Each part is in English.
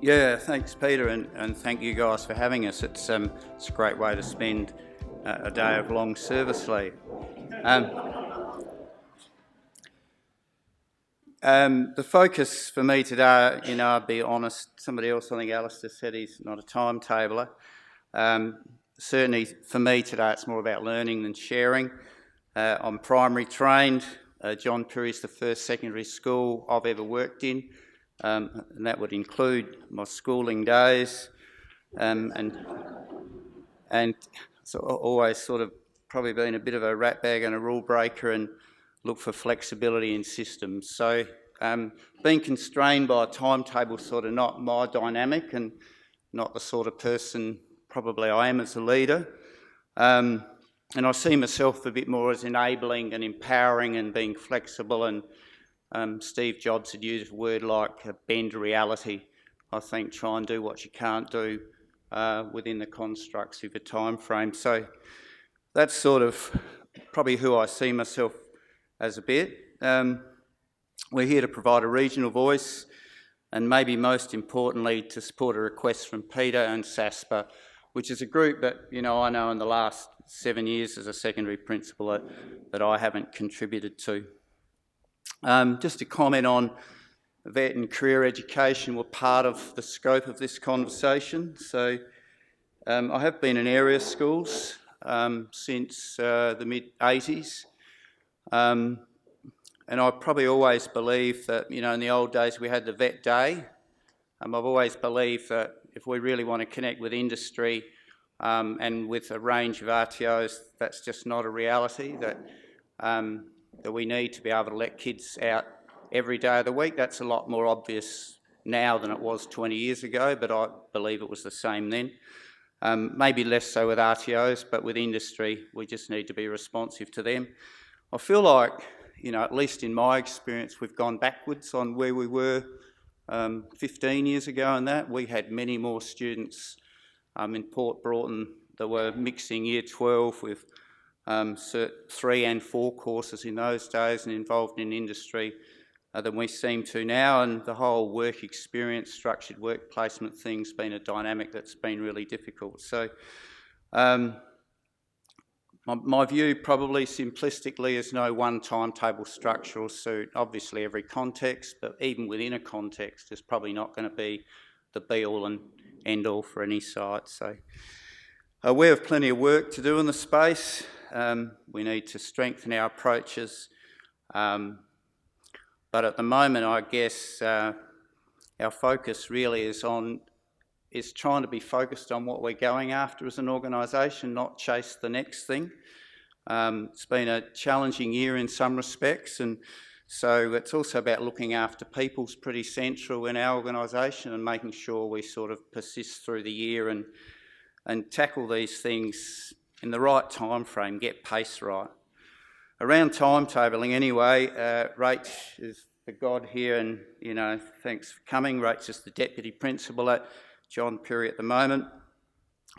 Yeah, thanks Peter, and thank you guys for having us. It's a great way to spend a day of long service leave. The focus for me today, I'll be honest, somebody else, I think Alistair said he's not a timetabler. Certainly for me today it's more about learning than sharing. I'm primary trained. John Pirie is the first secondary school I've ever worked in. And that would include my schooling days, and so always sort of probably been a bit of a rat bag and a rule breaker and look for flexibility in systems. So being constrained by a timetable is sort of not my dynamic and not the sort of person probably I am as a leader. And I see myself a bit more as enabling and empowering and being flexible, and Steve Jobs had used a word like bend reality. I think try and do what you can't do within the constructs of a time frame. So that's sort of probably who I see myself as a bit. We're here to provide a regional voice, and maybe most importantly to support a request from Peter and SASPA, which is a group that I know in the last 7 years as a secondary principal that I haven't contributed to. Just to comment on vet and career education were part of the scope of this conversation. So I have been in area schools since the mid-80s. And I probably always believed that, in the old days we had the vet day. I've always believed that if we really want to connect with industry and with a range of RTOs, that's just not a reality, that we need to be able to let kids out every day of the week. That's a lot more obvious now than it was 20 years ago, but I believe it was the same then. Maybe less so with RTOs, but with industry, we just need to be responsive to them. I feel like, at least in my experience, we've gone backwards on where we were 15 years ago, and that we had many more students in Port Broughton that were mixing year 12 with Cert 3 and 4 courses in those days and involved in industry than we seem to now, and the whole work experience, structured work placement thing's been a dynamic that's been really difficult. So my view probably simplistically is no one timetable structure will suit obviously every context, but even within a context is probably not going to be the be-all and end-all for any site. So we have plenty of work to do in the space. We need to strengthen our approaches. But at the moment, I guess our focus really is trying to be focused on what we're going after as an organisation, not chase the next thing. It's been a challenging year in some respects, and so it's also about looking after people's pretty central in our organisation and making sure we sort of persist through the year and tackle these things in the right time frame, get pace right. Around timetabling anyway, Rach is the god here, and thanks for coming. Rach is the Deputy Principal at John Pirie at the moment.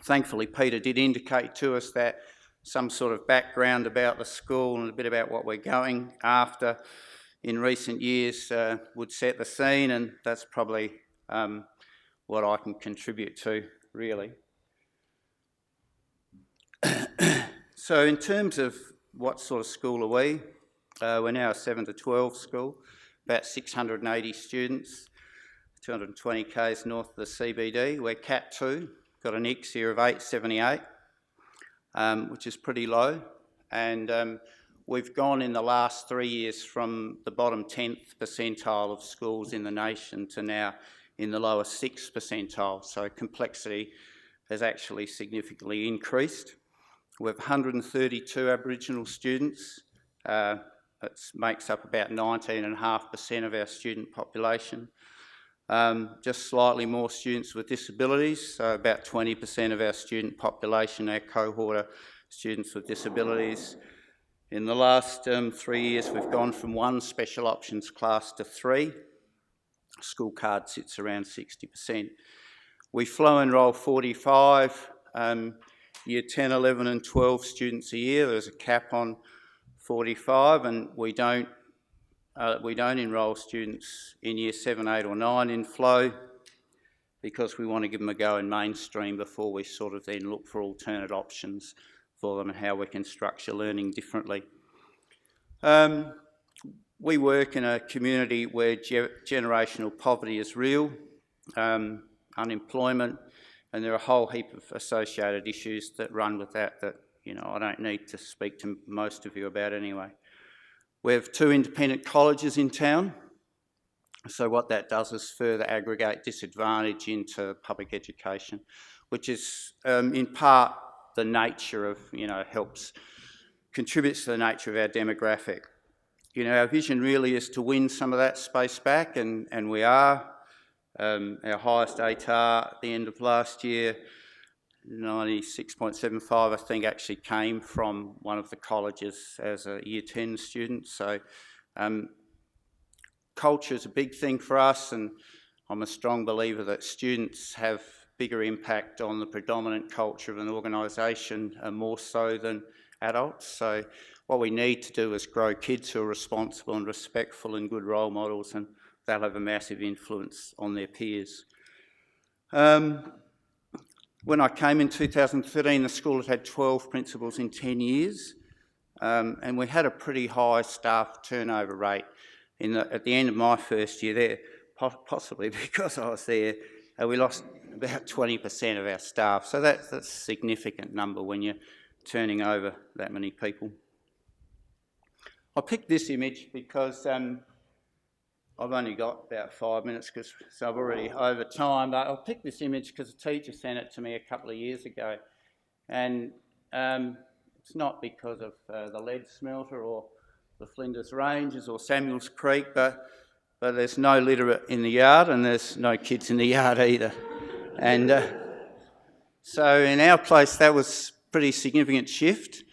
Thankfully, Peter did indicate to us that some sort of background about the school and a bit about what we're going after in recent years would set the scene, and that's probably what I can contribute to, really. So in terms of what sort of school are we? We're now a 7 to 12 school, about 680 students, 220 k's north of the CBD. We're Cat 2, got an ICS here of 878, which is pretty low. And we've gone in the last 3 years from the bottom 10th percentile of schools in the nation to now in the lower 6th percentile. So complexity has actually significantly increased. We have 132 Aboriginal students. That makes up about 19.5% of our student population. Just slightly more students with disabilities, so about 20% of our student population, our cohort are students with disabilities. In the last 3 years, we've gone from 1 special options class to 3. School card sits around 60%. We flow enrol 45 year 10, 11 and 12 students a year. There's a cap on 45, and we don't we don't enrol students in year 7, 8 or 9 in flow because we want to give them a go in mainstream before we sort of then look for alternate options for them and how we can structure learning differently. We work in a community where generational poverty is real, unemployment, and there are a whole heap of associated issues that run with that I don't need to speak to most of you about anyway. We have 2 independent colleges in town, so what that does is further aggregate disadvantage into public education, which is in part the nature of, contributes to the nature of our demographic. Our vision really is to win some of that space back, and we are. Our highest ATAR at the end of last year, 96.75, I think, actually came from one of the colleges as a Year 10 student. So culture is a big thing for us, and I'm a strong believer that students have bigger impact on the predominant culture of an organisation, more so than adults. So what we need to do is grow kids who are responsible and respectful and good role models, and they'll have a massive influence on their peers. When I came in 2013, the school had 12 principals in 10 years, and we had a pretty high staff turnover rate. At the end of my first year there, possibly because I was there, we lost about 20% of our staff. So that's a significant number when you're turning over that many people. I picked this image because I've only got about 5 minutes, so I've already over time, but I picked this image because a teacher sent it to me a couple of years ago, and it's not because of the lead smelter or the Flinders Ranges or Samuels Creek, but there's no litter in the yard and there's no kids in the yard either. And so in our place that was a pretty significant shift.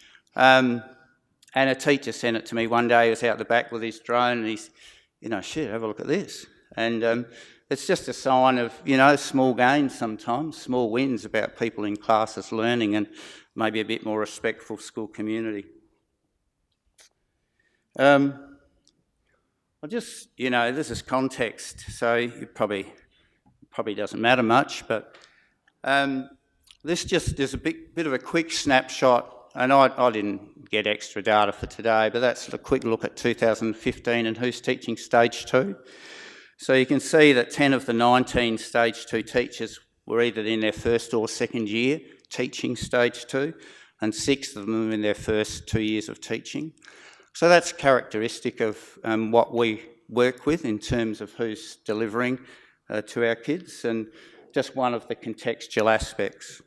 And a teacher sent it to me one day. He was out the back with his drone and he's, shit, have a look at this. And it's just a sign of, small gains sometimes, small wins about people in classes learning and maybe a bit more respectful school community. This is context, so it probably doesn't matter much, but this just is a bit of a quick snapshot. And I didn't get extra data for today, but that's a quick look at 2015 and who's teaching Stage 2. So you can see that 10 of the 19 Stage 2 teachers were either in their first or second year teaching Stage 2, and 6 of them in their first 2 years of teaching. So that's characteristic of what we work with in terms of who's delivering to our kids, and just one of the contextual aspects.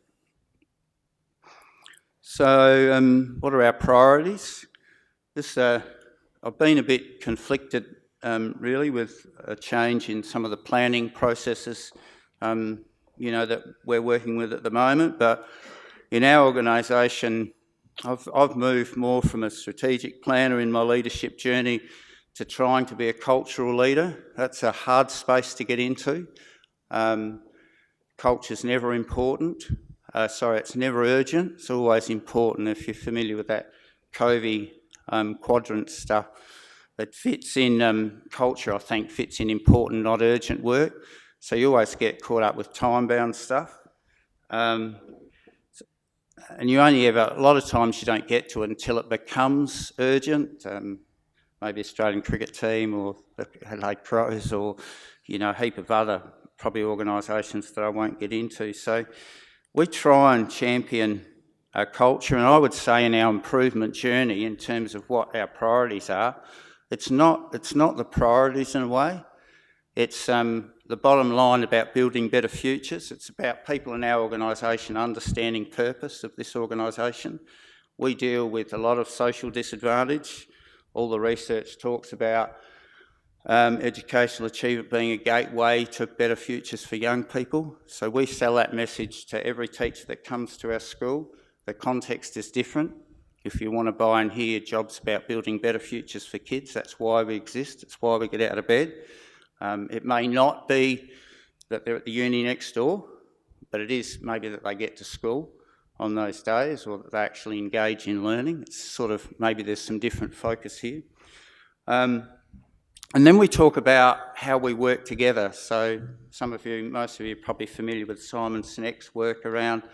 So what are our priorities? I've been a bit conflicted really with a change in some of the planning processes that we're working with at the moment, but in our organisation I've moved more from a strategic planner in my leadership journey to trying to be a cultural leader. That's a hard space to get into. Culture's never important. It's never urgent, it's always important. If you're familiar with that Covey quadrant stuff, it fits in culture, I think, fits in important, not urgent work. So you always get caught up with time-bound stuff. And you only ever, a lot of times you don't get to it until it becomes urgent. Maybe Australian cricket team or the Adelaide Crows or, a heap of other probably organisations that I won't get into. So we try and champion our culture, and I would say in our improvement journey in terms of what our priorities are, it's not the priorities in a way. It's the bottom line about building better futures. It's about people in our organisation understanding purpose of this organisation. We deal with a lot of social disadvantage. All the research talks about educational achievement being a gateway to better futures for young people. So we sell that message to every teacher that comes to our school. The context is different. If you want to buy and hear jobs about building better futures for kids, that's why we exist. It's why we get out of bed. It may not be that they're at the uni next door, but it is maybe that they get to school on those days or that they actually engage in learning. It's sort of, maybe there's some different focus here. And then we talk about how we work together. So most of you are probably familiar with Simon Sinek's work around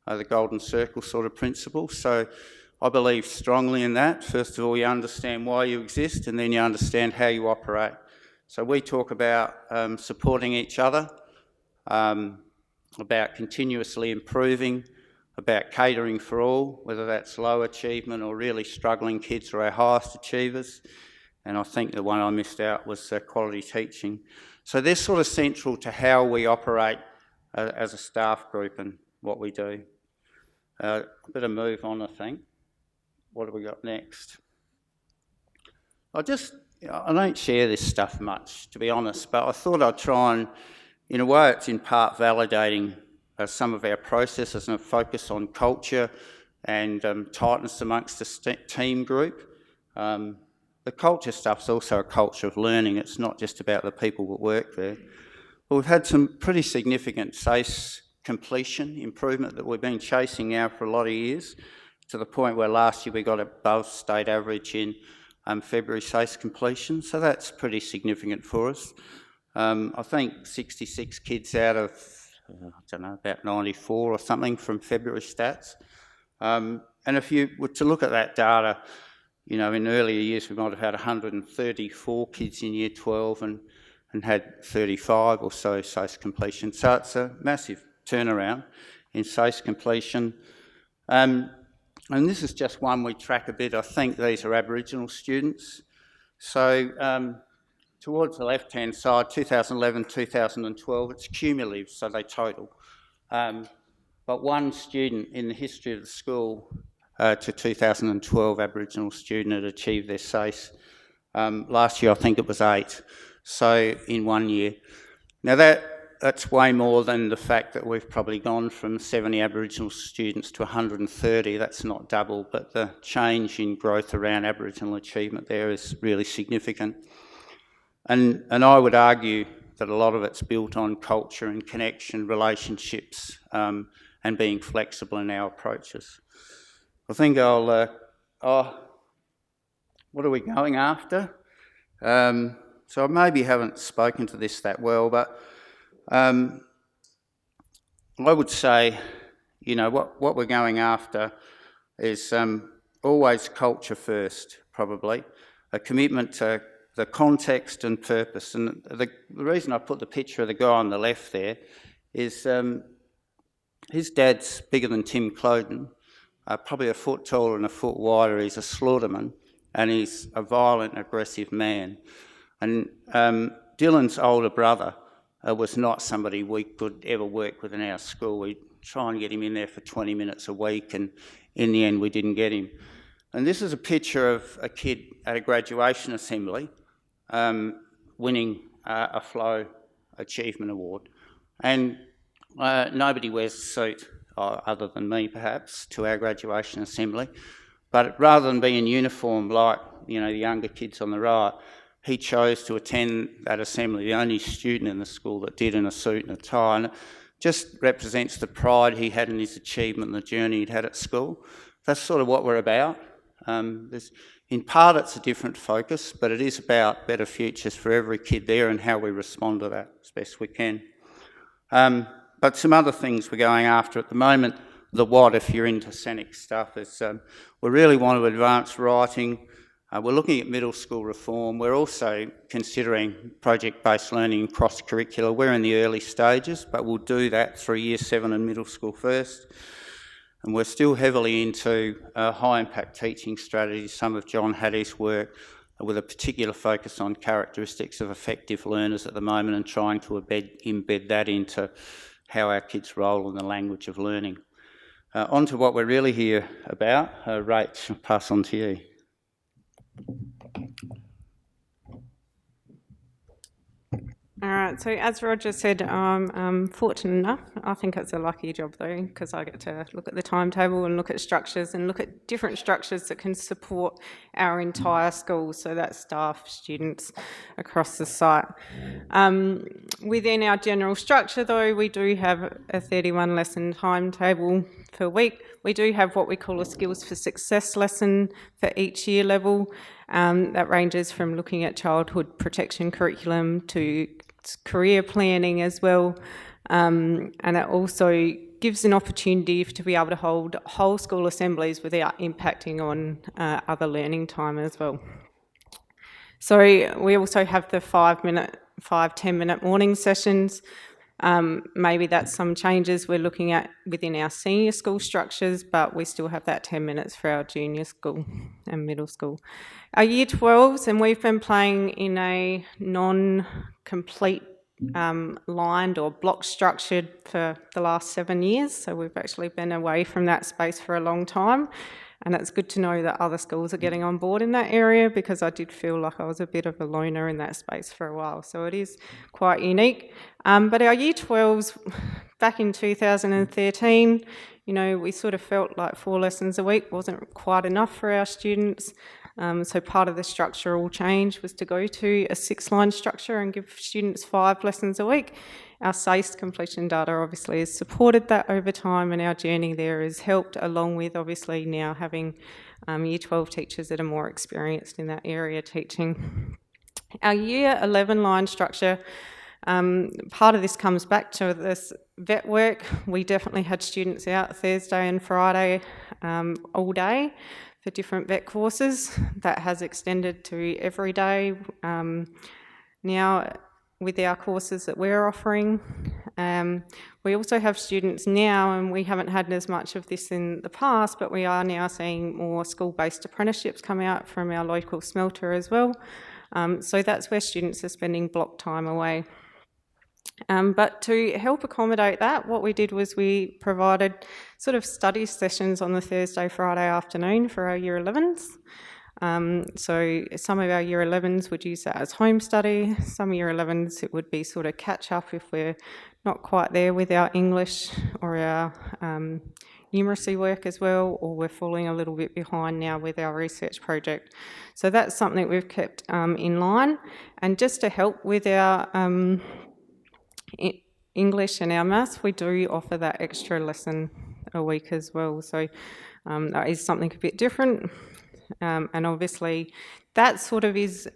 the golden circle sort of principle. So I believe strongly in that. First of all, you understand why you exist, and then you understand how you operate. So we talk about supporting each other, about continuously improving, about catering for all, whether that's low achievement or really struggling kids or our highest achievers. And I think the one I missed out was quality teaching. So they're sort of central to how we operate as a staff group and what we do. Better move on, I think. What have we got next? I don't share this stuff much, to be honest, but I thought I'd try and, in a way, it's in part validating some of our processes and a focus on culture and tightness amongst the team group. The culture stuff's also a culture of learning. It's not just about the people that work there. But we've had some pretty significant SACE completion improvement that we've been chasing now for a lot of years, to the point where last year we got above state average in February SACE completion. So that's pretty significant for us. I think 66 kids out of, about 94 or something from February stats. And if you were to look at that data, in earlier years we might have had 134 kids in year 12 and had 35 or so SACE completion. So it's a massive turnaround in SACE completion. And this is just one we track a bit. I think these are Aboriginal students. So towards the left-hand side, 2011, 2012, it's cumulative, so they total. But one student in the history of the school to 2012 Aboriginal student had achieved their SACE. Last year I think it was 8, so in 1 year. Now that's way more than the fact that we've probably gone from 70 Aboriginal students to 130. That's not double, but the change in growth around Aboriginal achievement there is really significant. And I would argue that a lot of it's built on culture and connection, relationships, and being flexible in our approaches. I think what are we going after? So I maybe haven't spoken to this that well, but I would say, what we're going after is always culture first, probably, a commitment to the context and purpose. And the reason I put the picture of the guy on the left there is his dad's bigger than Tim Cloden, probably a foot taller and a foot wider. He's a slaughterman and he's a violent, aggressive man. And Dylan's older brother was not somebody we could ever work with in our school. We'd try and get him in there for 20 minutes a week, and in the end we didn't get him. And this is a picture of a kid at a graduation assembly winning a Flow Achievement Award. And nobody wears a suit, other than me perhaps, to our graduation assembly. But rather than be in uniform like the younger kids on the right, he chose to attend that assembly, the only student in the school that did, in a suit and a tie. And it just represents the pride he had in his achievement and the journey he'd had at school. That's sort of what we're about. In part it's a different focus, but it is about better futures for every kid there and how we respond to that as best we can. But some other things we're going after at the moment, the what, if you're into Senec stuff, is we really want to advance writing. We're looking at middle school reform. We're also considering project-based learning and cross-curricular. We're in the early stages, but we'll do that through Year 7 and middle school first. And we're still heavily into high-impact teaching strategies, some of John Hattie's work, with a particular focus on characteristics of effective learners at the moment and trying to embed that into how our kids roll in the language of learning. On to what we're really here about. Rach, I'll pass on to you. All right, so as Roger said, I'm fortunate enough. I think it's a lucky job though, because I get to look at the timetable and look at structures and look at different structures that can support our entire school, so that's staff, students across the site. Within our general structure though, we do have a 31 lesson timetable per week. We do have what we call a Skills for Success lesson for each year level. That ranges from looking at childhood protection curriculum to career planning as well. And it also gives an opportunity to be able to hold whole school assemblies without impacting on other learning time as well. So we also have the 10-minute morning sessions. Maybe that's some changes we're looking at within our senior school structures, but we still have that 10 minutes for our junior school and middle school. Our year 12s, and we've been playing in a non-complete lined or block structured for the last 7 years, so we've actually been away from that space for a long time. And it's good to know that other schools are getting on board in that area, because I did feel like I was a bit of a loner in that space for a while. So it is quite unique. But our Year 12s, back in 2013, we sort of felt like 4 lessons a week wasn't quite enough for our students. So part of the structural change was to go to a 6-line structure and give students 5 lessons a week. Our SASPA completion data obviously has supported that over time, and our journey there has helped, along with obviously now having Year 12 teachers that are more experienced in that area teaching. Our Year 11 line structure, part of this comes back to this vet work. We definitely had students out Thursday and Friday all day for different vet courses. That has extended to every day now with our courses that we're offering. We also have students now, and we haven't had as much of this in the past, but we are now seeing more school-based apprenticeships come out from our local smelter as well. So that's where students are spending block time away. But to help accommodate that, what we did was we provided sort of study sessions on the Thursday, Friday afternoon for our Year 11s. So some of our Year 11s would use that as home study. Some Year 11s, it would be sort of catch up if we're not quite there with our English or our numeracy work as well, or we're falling a little bit behind now with our research project. So that's something we've kept in line. And just to help with our English and our maths, we do offer that extra lesson a week as well. So that is something a bit different. And obviously that sort of is,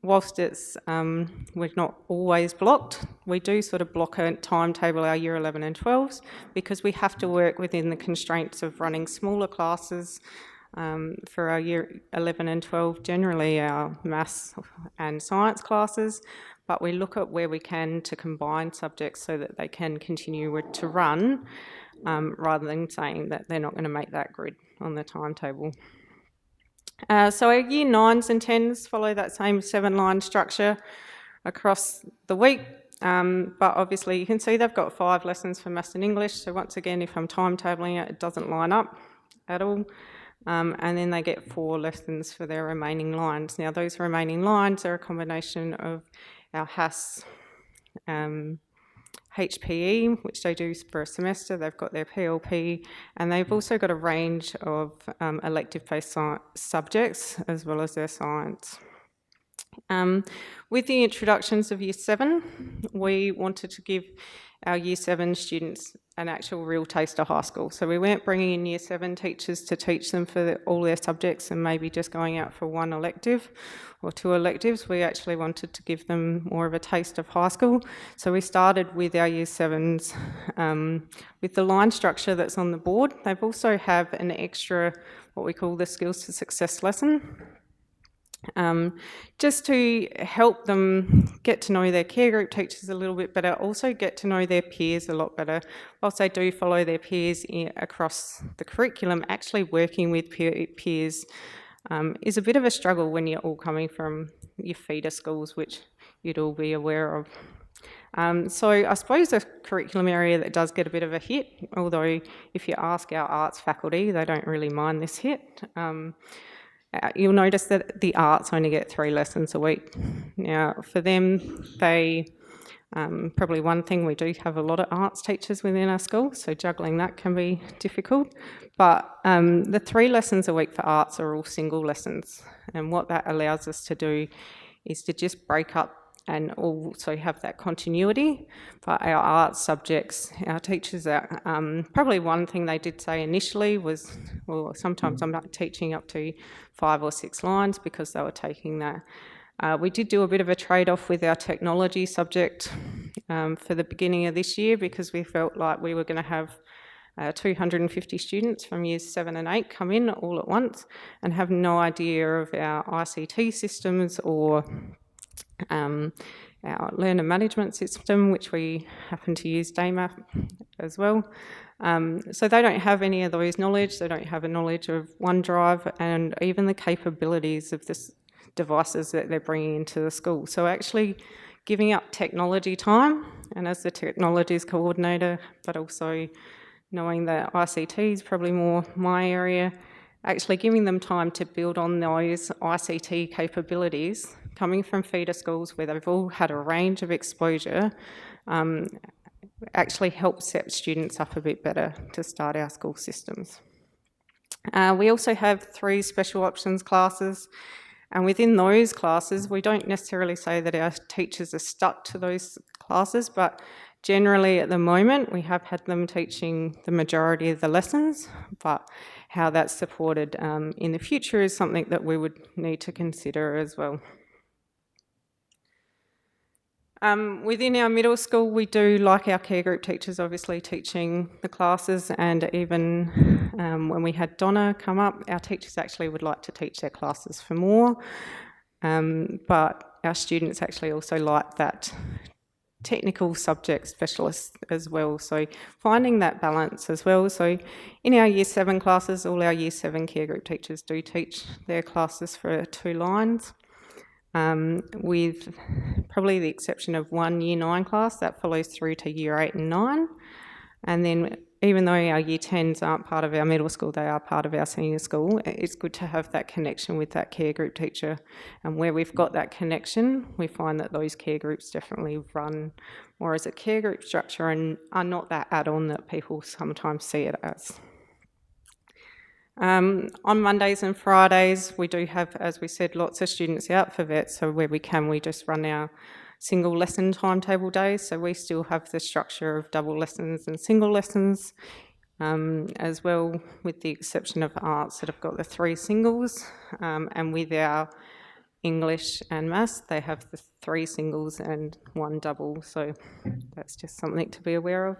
whilst it's we're not always blocked, we do sort of block a timetable our Year 11 and 12s, because we have to work within the constraints of running smaller classes for our Year 11 and 12, generally our maths and science classes, but we look at where we can to combine subjects so that they can continue to run, rather than saying that they're not going to make that grid on the timetable. So our Year 9s and 10s follow that same 7-line structure across the week, but obviously you can see they've got 5 lessons for maths and English, so once again, if I'm timetabling it, it doesn't line up at all. And then they get 4 lessons for their remaining lines. Now those remaining lines are a combination of our HAS HPE, which they do for a semester. They've got their PLP, and they've also got a range of elective-based subjects as well as their science. With the introductions of Year 7, we wanted to give our Year 7 students an actual real taste of high school. So we weren't bringing in Year 7 teachers to teach them for all their subjects and maybe just going out for 1 elective or 2 electives. We actually wanted to give them more of a taste of high school. So we started with our Year 7s with the line structure that's on the board. They've also have an extra, what we call the Skills to Success lesson. Just to help them get to know their care group teachers a little bit better, also get to know their peers a lot better. Whilst they do follow their peers across the curriculum, actually working with peers is a bit of a struggle when you're all coming from your feeder schools, which you'd all be aware of. So I suppose a curriculum area that does get a bit of a hit, although if you ask our arts faculty, they don't really mind this hit. You'll notice that the arts only get 3 lessons a week. Now, for them, they probably one thing, we do have a lot of arts teachers within our school, so juggling that can be difficult. But the 3 lessons a week for arts are all single lessons, and what that allows us to do is to just break up and also have that continuity. But our art subjects, our teachers, probably one thing they did say initially was, well, sometimes I'm not teaching up to 5 or 6 lines because they were taking that. We did do a bit of a trade-off with our technology subject for the beginning of this year because we felt like we were going to have 250 students from years 7 and 8 come in all at once and have no idea of our ICT systems or our learner management system, which we happen to use DayMap as well. So they don't have any of those knowledge, they don't have a knowledge of OneDrive and even the capabilities of this devices that they're bringing into the school. So actually giving up technology time, and as the technologies coordinator, but also knowing that ICT is probably more my area, actually giving them time to build on those ICT capabilities coming from feeder schools where they've all had a range of exposure actually helps set students up a bit better to start our school systems. We also have 3 special options classes, and within those classes we don't necessarily say that our teachers are stuck to those classes, but generally at the moment we have had them teaching the majority of the lessons, but how that's supported in the future is something that we would need to consider as well. Within our middle school, we do like our care group teachers obviously teaching the classes, and even when we had Donna come up, our teachers actually would like to teach their classes for more, but our students actually also like that technical subject specialist as well, so finding that balance as well. So in our Year 7 classes, all our Year 7 care group teachers do teach their classes for 2 lines. With probably the exception of one Year 9 class that follows through to Year 8 and 9. And then even though our Year 10s aren't part of our middle school, they are part of our senior school, it's good to have that connection with that care group teacher. And where we've got that connection, we find that those care groups definitely run more as a care group structure and are not that add-on that people sometimes see it as. On Mondays and Fridays, we do have, as we said, lots of students out for vet, so where we can, we just run our single lesson timetable days, so we still have the structure of double lessons and single lessons as well, with the exception of arts that have got the 3 singles, and with our English and maths, they have the 3 singles and 1 double, so that's just something to be aware of.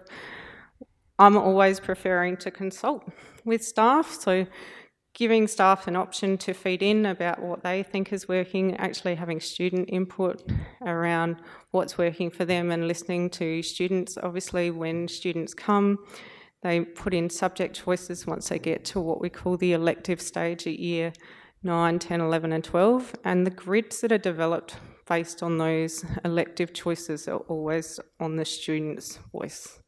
I'm always preferring to consult with staff, so giving staff an option to feed in about what they think is working, actually having student input around what's working for them and listening to students. Obviously, when students come, they put in subject choices once they get to what we call the elective stage at Year 9, 10, 11 and 12, and the grids that are developed based on those elective choices are always on the student's voice.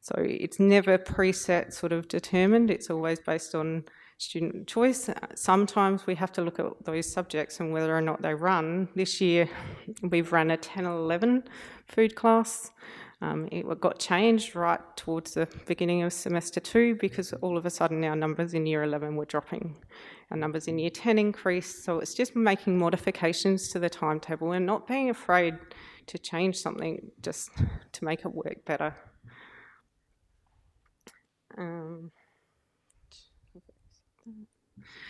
So it's never preset sort of determined, it's always based on student choice. Sometimes we have to look at those subjects and whether or not they run. This year we've run a 10 and 11 food class. It got changed right towards the beginning of semester 2 because all of a sudden our numbers in Year 11 were dropping. Our numbers in Year 10 increased, so it's just making modifications to the timetable and not being afraid to change something just to make it work better.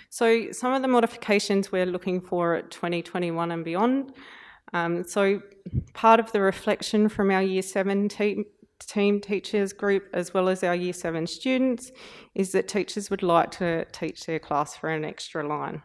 So some of the modifications we're looking for at 2021 and beyond. So part of the reflection from our Year 7 team teachers group as well as our Year 7 students is that teachers would like to teach their class for an extra line.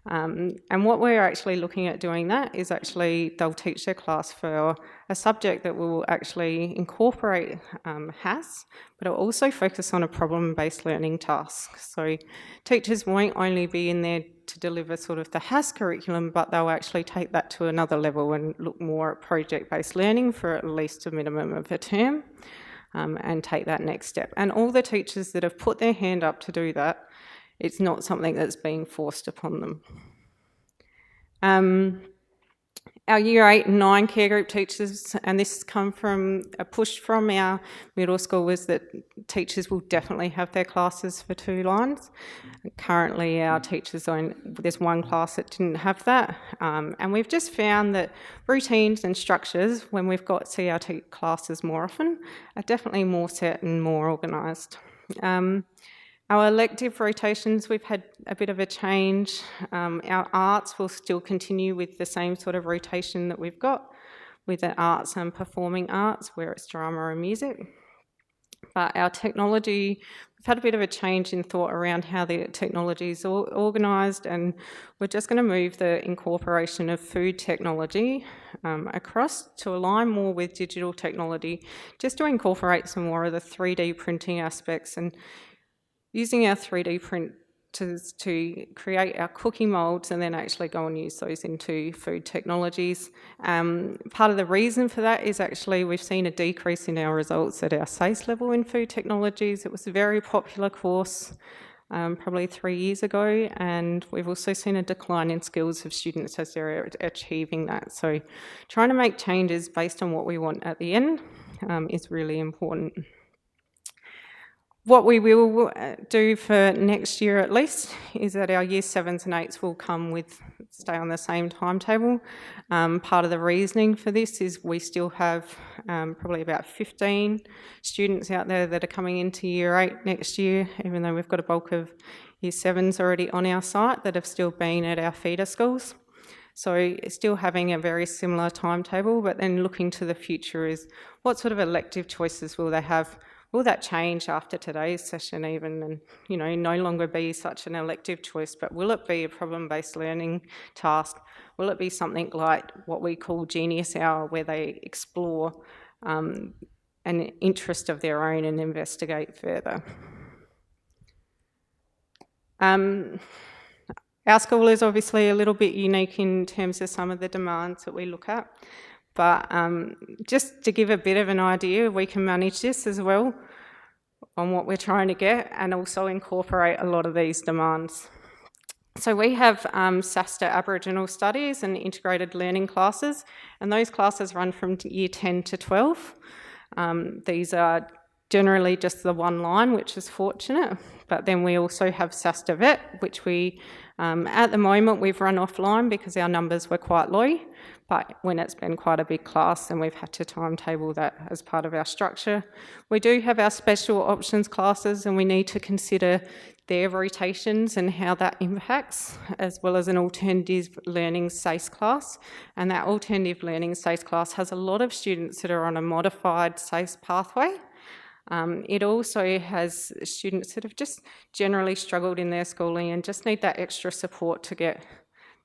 And what we're actually looking at doing that is actually they'll teach their class for a subject that will actually incorporate HASS, but it'll also focus on a problem-based learning task. So teachers won't only be in there to deliver sort of the HASS curriculum, but they'll actually take that to another level and look more at project-based learning for at least a minimum of a term and take that next step. And all the teachers that have put their hand up to do that, it's not something that's being forced upon them. Our Year 8 and 9 care group teachers, and this has come from a push from our middle school, was that teachers will definitely have their classes for 2 lines. Currently our teachers there's one class that didn't have that, and we've just found that routines and structures, when we've got CRT classes more often, are definitely more set and more organised. Our elective rotations, we've had a bit of a change. Our arts will still continue with the same sort of rotation that we've got with the arts and performing arts, where it's drama and music. But our technology, we've had a bit of a change in thought around how the technology is organised, and we're just going to move the incorporation of food technology across to align more with digital technology, just to incorporate some more of the 3D printing aspects and using our 3D printers to create our cookie moulds and then actually go and use those into food technologies. Part of the reason for that is actually we've seen a decrease in our results at our SASPA level in food technologies. It was a very popular course probably 3 years ago, and we've also seen a decline in skills of students as they're achieving that. So trying to make changes based on what we want at the end is really important. What we will do for next year at least is that our Year 7s and 8s will stay on the same timetable. Part of the reasoning for this is we still have probably about 15 students out there that are coming into Year 8 next year, even though we've got a bulk of Year 7s already on our site that have still been at our feeder schools. So still having a very similar timetable, but then looking to the future is what sort of elective choices will they have? Will that change after today's session even, and no longer be such an elective choice, but will it be a problem-based learning task? Will it be something like what we call Genius Hour, where they explore an interest of their own and investigate further? Our school is obviously a little bit unique in terms of some of the demands that we look at. But just to give a bit of an idea, we can manage this as well on what we're trying to get and also incorporate a lot of these demands. So we have SASPA Aboriginal Studies and integrated learning classes, and those classes run from Year 10 to 12. These are generally just the one line, which is fortunate, but then we also have SASPA Vet, which we, at the moment, we've run offline because our numbers were quite low. But when it's been quite a big class, then we've had to timetable that as part of our structure. We do have our special options classes, and we need to consider their rotations and how that impacts, as well as an alternative learning SASE class. And that alternative learning SASE class has a lot of students that are on a modified SASE pathway. It also has students that have just generally struggled in their schooling and just need that extra support to get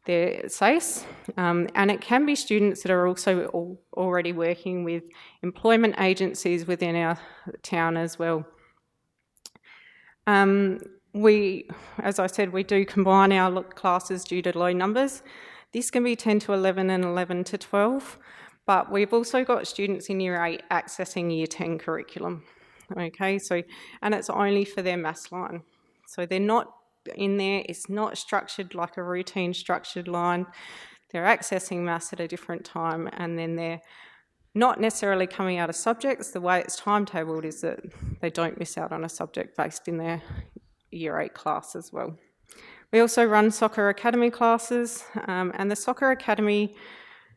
their SASE, and it can be students that are also already working with employment agencies within our town as well. As I said, we do combine our classes due to low numbers. This can be 10 to 11 and 11 to 12, but we've also got students in Year 8 accessing Year 10 curriculum. Okay, and it's only for their maths line. So they're not in there, it's not structured like a routine structured line. They're accessing maths at a different time, and then they're not necessarily coming out of subjects. The way it's timetabled is that they don't miss out on a subject based in their Year 8 class as well. We also run Soccer Academy classes, and the Soccer Academy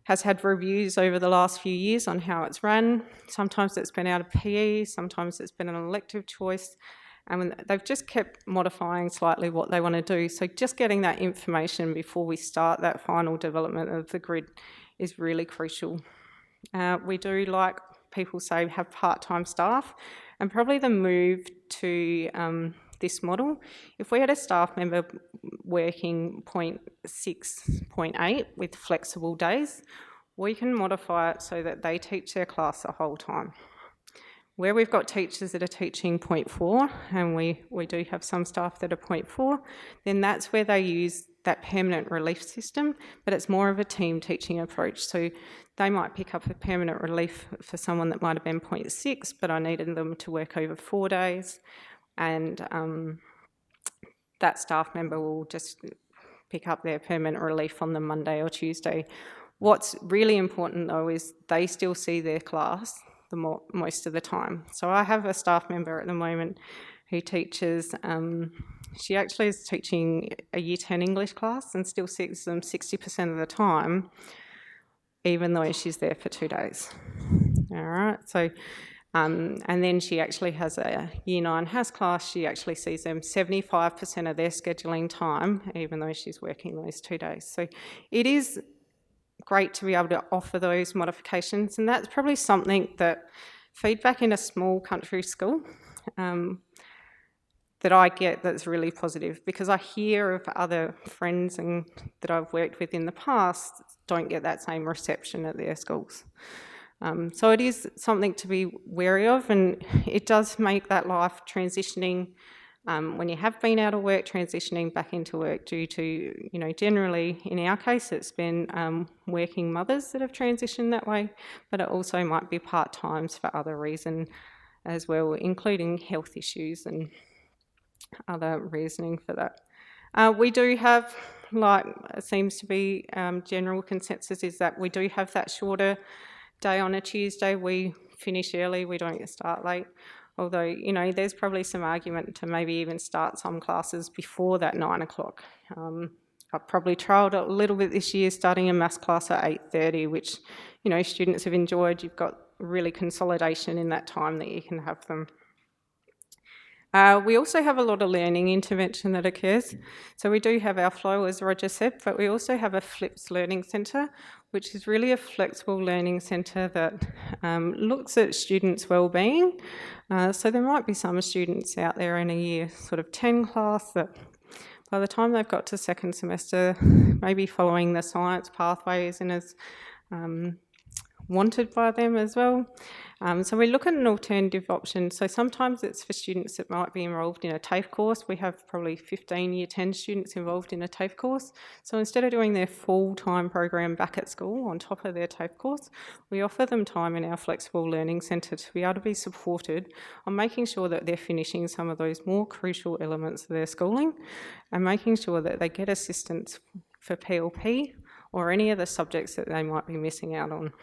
has had reviews over the last few years on how it's run. Sometimes it's been out of PE, sometimes it's been an elective choice, and they've just kept modifying slightly what they want to do. So just getting that information before we start that final development of the grid is really crucial. We do, like people say, have part-time staff, and probably the move to this model, if we had a staff member working 0.6, 0.8 with flexible days, we can modify it so that they teach their class the whole time. Where we've got teachers that are teaching 0.4, and we do have some staff that are 0.4, then that's where they use that permanent relief system, but it's more of a team teaching approach. So they might pick up a permanent relief for someone that might have been 0.6, but I needed them to work over 4 days, and that staff member will just pick up their permanent relief on the Monday or Tuesday. What's really important though is they still see their class most of the time. So I have a staff member at the moment who teaches, she actually is teaching a Year 10 English class and still sees them 60% of the time, even though she's there for 2 days. All right, so, and then she actually has a Year 9 House class. She actually sees them 75% of their scheduling time, even though she's working those 2 days. So it is great to be able to offer those modifications, and that's probably something that feedback in a small country school that I get that's really positive, because I hear of other friends and that I've worked with in the past don't get that same reception at their schools. So it is something to be wary of, and it does make that life transitioning, when you have been out of work, transitioning back into work due to, generally in our case it's been working mothers that have transitioned that way, but it also might be part-times for other reasons as well, including health issues and other reasoning for that. We do have, like it seems to be general consensus, is that we do have that shorter day on a Tuesday. We finish early, we don't start late. Although, there's probably some argument to maybe even start some classes before that 9 o'clock. I've probably trialled it a little bit this year, starting a maths class at 8:30, which, students have enjoyed. You've got really consolidation in that time that you can have them. We also have a lot of learning intervention that occurs. So we do have our flow, as Roger said, but we also have a FLIPS learning centre, which is really a flexible learning centre that looks at students' wellbeing. So there might be some students out there in a year sort of 10 class that by the time they've got to second semester, maybe following the science pathway isn't as wanted by them as well. So we look at an alternative option. So sometimes it's for students that might be enrolled in a TAFE course. We have probably 15 Year 10 students involved in a TAFE course. So instead of doing their full-time program back at school on top of their TAFE course, we offer them time in our flexible learning centre to be able to be supported on making sure that they're finishing some of those more crucial elements of their schooling and making sure that they get assistance for PLP or any of the subjects that they might be missing out on.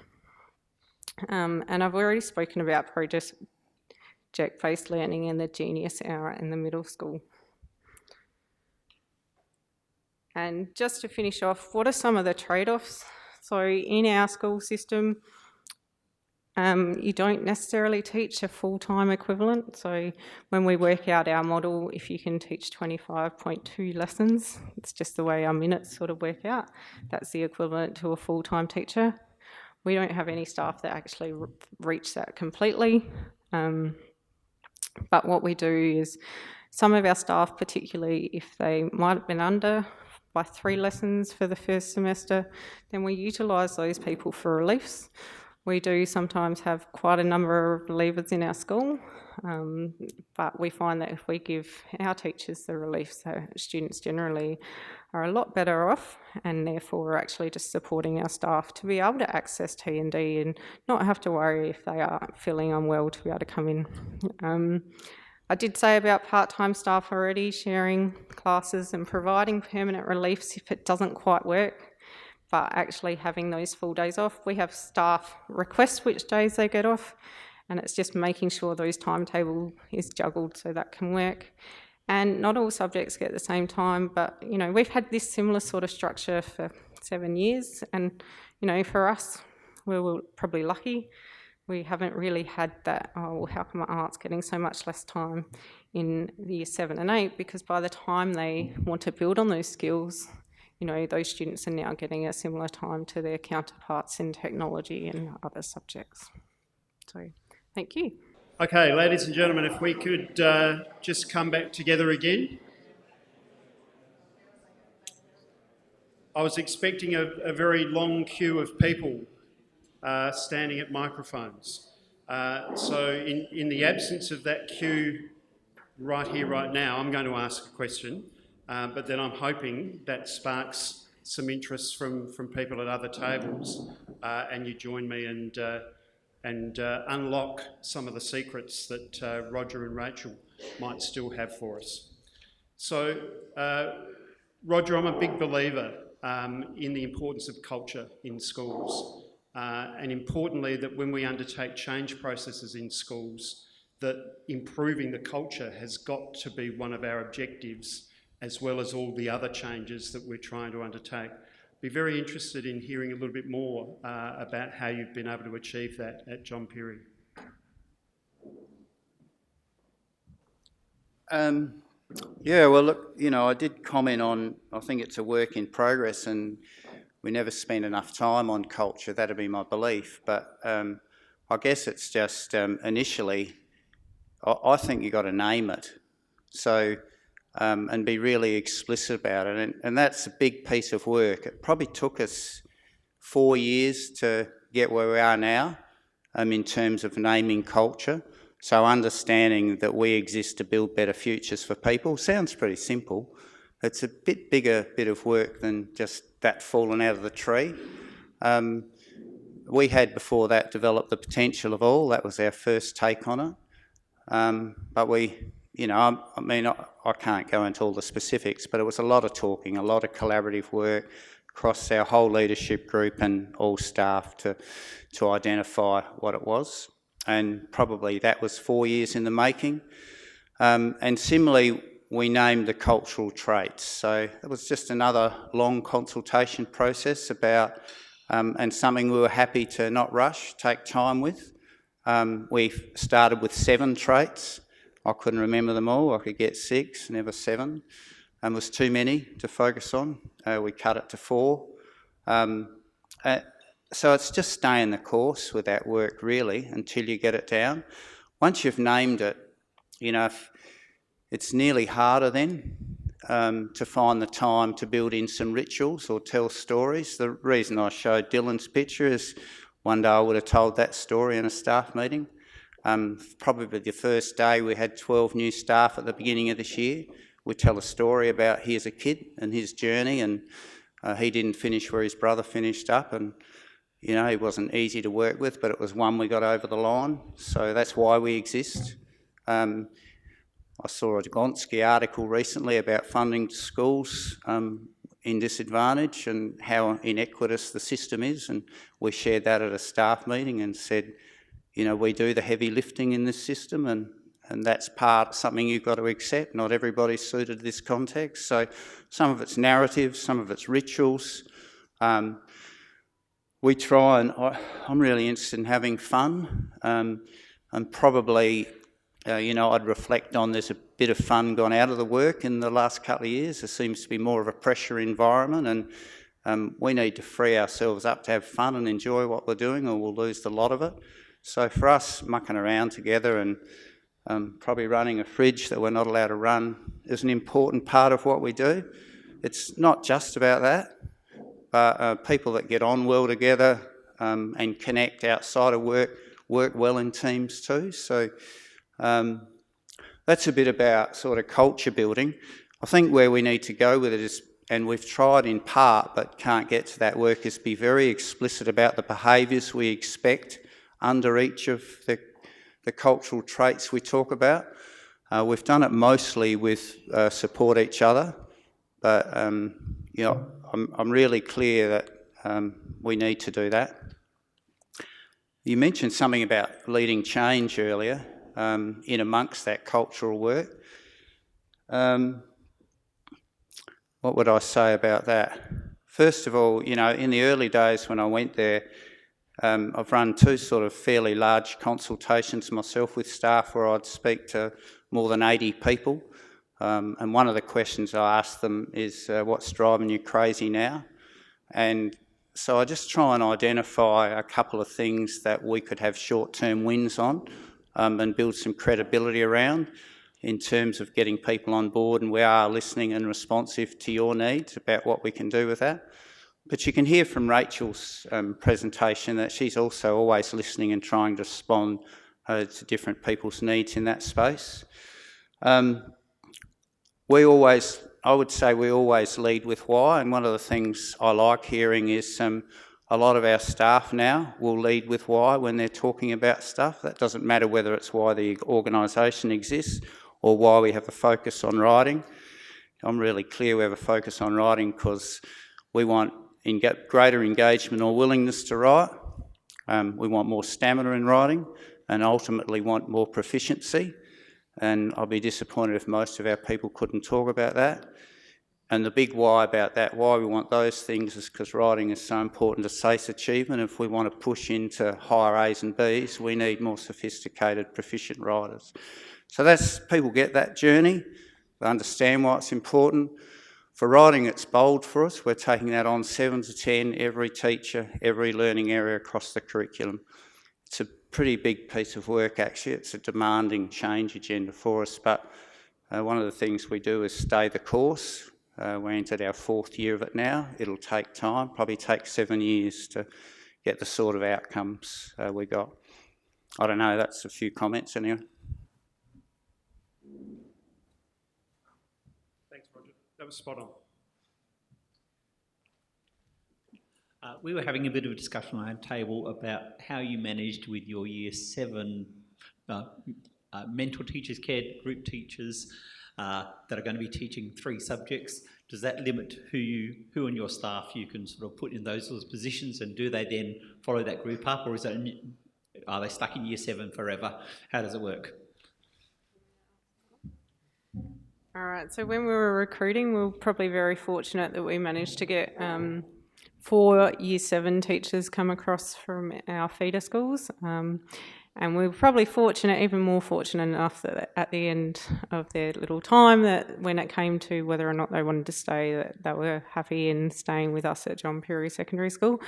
And I've already spoken about project-based learning and the Genius Hour in the middle school. And just to finish off, what are some of the trade-offs? So in our school system, you don't necessarily teach a full-time equivalent. So when we work out our model, if you can teach 25.2 lessons, it's just the way our minutes sort of work out, that's the equivalent to a full-time teacher. We don't have any staff that actually reach that completely. But what we do is some of our staff, particularly if they might have been under by 3 lessons for the first semester, then we utilise those people for reliefs. We do sometimes have quite a number of relievers in our school, but we find that if we give our teachers the reliefs, so students generally are a lot better off, and therefore we're actually just supporting our staff to be able to access T&D and not have to worry if they are feeling unwell to be able to come in. I did say about part-time staff already sharing classes and providing permanent reliefs if it doesn't quite work, but actually having those full days off. We have staff request which days they get off, and it's just making sure those timetable is juggled so that can work. And not all subjects get the same time, but, we've had this similar sort of structure for 7 years, and, for us, we were probably lucky. We haven't really had that, oh, well, how come my art's getting so much less time in the Year 7 and 8, because by the time they want to build on those skills, those students are now getting a similar time to their counterparts in technology and other subjects. So, thank you. Okay, ladies and gentlemen, if we could just come back together again. I was expecting a very long queue of people standing at microphones. So in the absence of that queue right here, right now, I'm going to ask a question, but then I'm hoping that sparks some interest from people at other tables and you join me and unlock some of the secrets that Roger and Rachel might still have for us. So, Roger, I'm a big believer in the importance of culture in schools. And importantly, that when we undertake change processes in schools, that improving the culture has got to be one of our objectives, as well as all the other changes that we're trying to undertake. Be very interested in hearing a little bit more about how you've been able to achieve that at John Pirie. Yeah, well, look, you know, I did comment on, I think it's a work in progress and we never spend enough time on culture, that'd be my belief, but I guess it's just initially, I think you've got to name it, so, and be really explicit about it, and that's a big piece of work. It probably took us 4 years to get where we are now in terms of naming culture. So understanding that we exist to build better futures for people sounds pretty simple. It's a bit bigger bit of work than just that falling out of the tree. We had before that developed the potential of all. That was our first take on it. But we, you know, I mean, I can't go into all the specifics, but it was a lot of talking, a lot of collaborative work across our whole leadership group and all staff to identify what it was. And probably that was 4 years in the making. And similarly, we named the cultural traits. So it was just another long consultation process about, and something we were happy to not rush, take time with. We started with 7 traits. I couldn't remember them all. I could get 6, never 7. And it was too many to focus on. We cut it to 4. So it's just staying the course with that work, really, until you get it down. Once you've named it, you know, it's nearly harder then to find the time to build in some rituals or tell stories. The reason I showed Dylan's picture is one day I would have told that story in a staff meeting. Probably the first day we had 12 new staff at the beginning of this year. We tell a story about here's a kid and his journey, and he didn't finish where his brother finished up, and you know, he wasn't easy to work with, but it was one we got over the line. So that's why we exist. I saw a Gonski article recently about funding to schools in disadvantage and how inequitous the system is, and we shared that at a staff meeting and said, you know, we do the heavy lifting in this system, and that's something you've got to accept. Not everybody's suited to this context. So some of it's narrative, some of it's rituals. We try, and I'm really interested in having fun, and probably, you know, I'd reflect on there's a bit of fun gone out of the work in the last couple of years. There seems to be more of a pressure environment, and we need to free ourselves up to have fun and enjoy what we're doing, or we'll lose the lot of it. So for us, mucking around together and probably running a fridge that we're not allowed to run is an important part of what we do. It's not just about that. People that get on well together and connect outside of work well in teams too. So that's a bit about sort of culture building. I think where we need to go with it is, and we've tried in part but can't get to that work, is be very explicit about the behaviours we expect under each of the cultural traits we talk about. We've done it mostly with support each other, but you know, I'm really clear that we need to do that. You mentioned something about leading change earlier in amongst that cultural work. What would I say about that? First of all, you know, in the early days when I went there, I've run 2 sort of fairly large consultations myself with staff where I'd speak to more than 80 people. And one of the questions I asked them is, what's driving you crazy now? And so I just try and identify a couple of things that we could have short-term wins on and build some credibility around in terms of getting people on board, and we are listening and responsive to your needs about what we can do with that. But you can hear from Rachel's presentation that she's also always listening and trying to respond to different people's needs in that space. I would say we always lead with why, and one of the things I like hearing is a lot of our staff now will lead with why when they're talking about stuff. That doesn't matter whether it's why the organisation exists or why we have a focus on writing. I'm really clear we have a focus on writing because We want greater engagement or willingness to write. We want more stamina in writing, and ultimately want more proficiency. And I'll be disappointed if most of our people couldn't talk about that. And the big why about that, why we want those things, is because writing is so important to SACE achievement. If we want to push into higher A's and B's, we need more sophisticated, proficient writers. So people get that journey, they understand why it's important. For writing, it's bold for us. We're taking that on 7 to 10, every teacher, every learning area across the curriculum. It's a pretty big piece of work, actually. It's a demanding change agenda for us, but one of the things we do is stay the course. We're entered our 4th year of it now. It'll take time, probably take 7 years to get the sort of outcomes we got. I don't know, that's a few comments anyway. Thanks, Roger. That was spot on. We were having a bit of a discussion on our table about how you managed with your Year 7 mentor teachers, care group teachers that are going to be teaching 3 subjects. Does that limit who in your staff you can sort of put in those sorts of positions, and do they then follow that group up, or are they stuck in Year 7 forever? How does it work? All right, so when we were recruiting, we were probably very fortunate that we managed to get 4 Year 7 teachers come across from our feeder schools. And we were probably fortunate, even more fortunate enough that at the end of their little time, that when it came to whether or not they wanted to stay, that they were happy in staying with us at John Pirie Secondary School.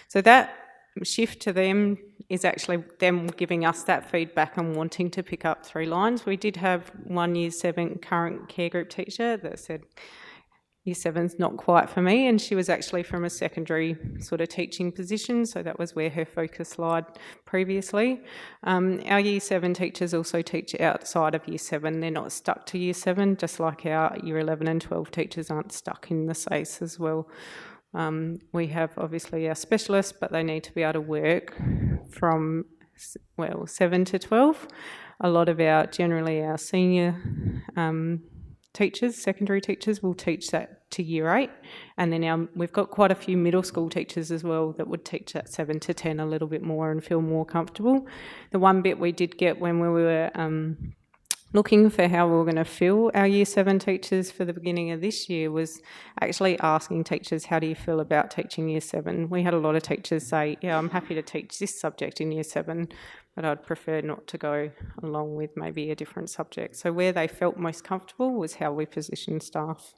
So that shift to them is actually them giving us that feedback and wanting to pick up 3 lines. We did have 1 Year 7 current care group teacher that said, Year 7's not quite for me, and she was actually from a secondary sort of teaching position, so that was where her focus lied previously. Our Year 7 teachers also teach outside of Year 7. They're not stuck to Year 7, just like our Year 11 and 12 teachers aren't stuck in the SACE as well. We have obviously our specialists, but they need to be able to work from, 7 to 12. A lot of generally our senior teachers, secondary teachers, will teach that to Year 8, and then we've got quite a few middle school teachers as well that would teach that 7 to 10 a little bit more and feel more comfortable. The one bit we did get when we were looking for how we were going to fill our Year 7 teachers for the beginning of this year was actually asking teachers, how do you feel about teaching Year 7? We had a lot of teachers say, yeah, I'm happy to teach this subject in Year 7, but I'd prefer not to go along with maybe a different subject. So where they felt most comfortable was how we positioned staff.